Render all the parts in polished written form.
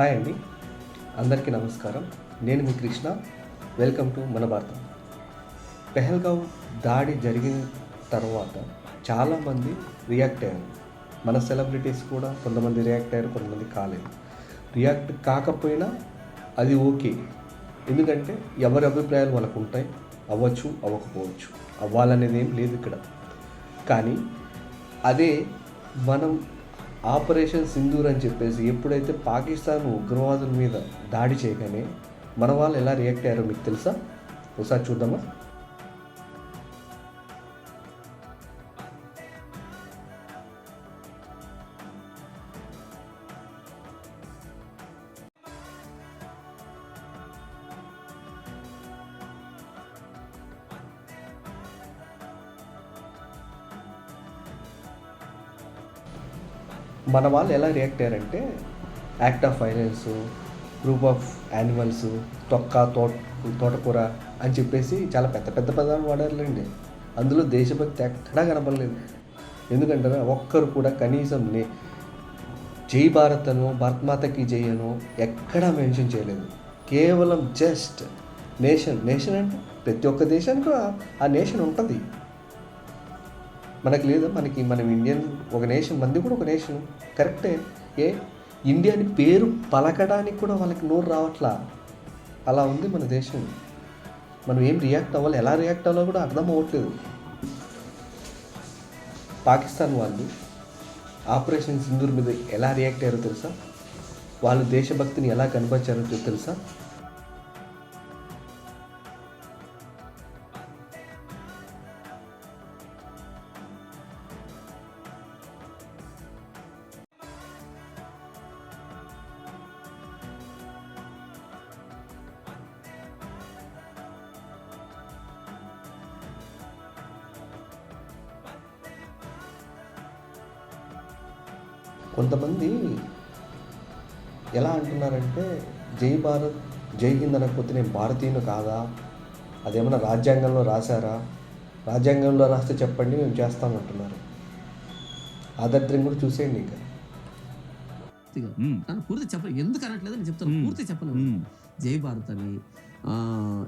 Hi అండి, అందరికీ నమస్కారం. నేను మీ కృష్ణ. వెల్కమ్ టు మన భారతం. పెహల్గావ్ దాడి జరిగిన తర్వాత చాలామంది రియాక్ట్ అయ్యారు. మన సెలబ్రిటీస్ కూడా కొంతమంది రియాక్ట్ అయ్యారు, కొంతమంది కాలేదు. రియాక్ట్ కాకపోయినా అది ఓకే, ఎందుకంటే ఎవరి అభిప్రాయాలు వాళ్ళకు ఉంటాయి. అవ్వచ్చు, అవ్వకపోవచ్చు, అవ్వాలనేది ఏం లేదు ఇక్కడ. కానీ అదే మనం ఆపరేషన్ సింధూర్ అని చెప్పేసి ఎప్పుడైతే పాకిస్తాన్ ఉగ్రవాదుల మీద దాడి చేయగానే మన వాళ్ళు ఎలా రియాక్ట్ అయ్యారో మీకు తెలుసా? ఒకసారి చూద్దామా? మన వాళ్ళు ఎలా రియాక్ట్ అయ్యారంటే act of violence, group of animals, తోటకూర అని చెప్పేసి చాలా పెద్ద పెద్ద పదాలు వాడారులేండి. అందులో దేశభక్తి ఎక్కడా కనపడలేదు. ఎందుకంటే ఒక్కరు కూడా కనీసం జై భారత్ అనో భారత్ మాతకి జై అనో ఎక్కడా మెన్షన్ చేయలేదు. కేవలం జస్ట్ నేషన్ అంటే ప్రతి ఒక్క దేశానికి ఆ నేషన్ ఉంటుంది. మనకు లేదు, మనం ఇండియన్ ఒక నేషన్, మంది కూడా ఒక నేషన్ కరెక్టే. ఇండియా అని పేరు పలకడానికి కూడా వాళ్ళకి నోరు రావట్లా. అలా ఉంది మన దేశం. మనం ఏం రియాక్ట్ అవ్వాలి, ఎలా రియాక్ట్ అవ్వాలో కూడా అర్థం అవ్వట్లేదు. పాకిస్తాన్ వాళ్ళు ఆపరేషన్ సింధూర్ మీద ఎలా రియాక్ట్ అయ్యారో తెలుసా? వాళ్ళు దేశభక్తిని ఎలా కనపరిచారో తెలుసా? కొంతమంది ఎలా అంటున్నారంటే జై భారత్ జై హింద్ అనకపోతే నేను భారతీయుని కాదా? అదేమన్నా రాజ్యాంగంలో రాశారా? రాజ్యాంగంలో రాస్తే చెప్పండి, మేము చేస్తామంటున్నారు. ఆదర్శం కూడా చూసేయండి. ఇంకా పూర్తి చెప్పను, ఎందుకు అనట్లేదు నేను చెప్తాను. పూర్తి చెప్పను. జై భారత్ అని,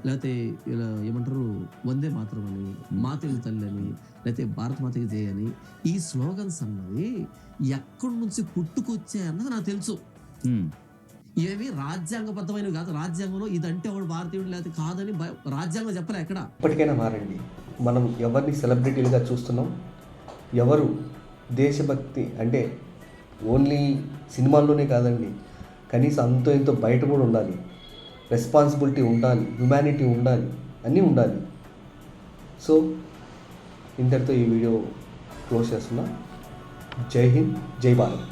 లేకపోతే ఇలా ఏమంటారు, వందే మాతరం అని, మా తెలుగు తల్లి అని, లేకపోతే భారత మాతకి జై అని, ఈ స్లోగన్స్ అన్నవి ఎక్కడి నుంచి పుట్టుకొచ్చాయన్నది నాకు తెలుసు. ఇవేమి రాజ్యాంగబద్ధమైనవి కాదు. రాజ్యాంగంలో ఇదంటే వాడు భారతీయుడు లేకపోతే కాదని రాజ్యాంగం చెప్పలే ఎక్కడ. ఇప్పటికైనా మారండి. మనం ఎవరిని సెలబ్రిటీలుగా చూస్తున్నాం? ఎవరు దేశభక్తి అంటే ఓన్లీ సినిమాల్లోనే కాదండి, కనీసం అంతో ఎంతో బయట కూడా ఉండాలి. రెస్పాన్సిబిలిటీ ఉండాలి, హ్యుమానిటీ ఉండాలి, అన్నీ ఉండాలి. సో ఇంతటితో ఈ వీడియో క్లోజ్ చేస్తున్నా. జై హింద్, జై భారత్.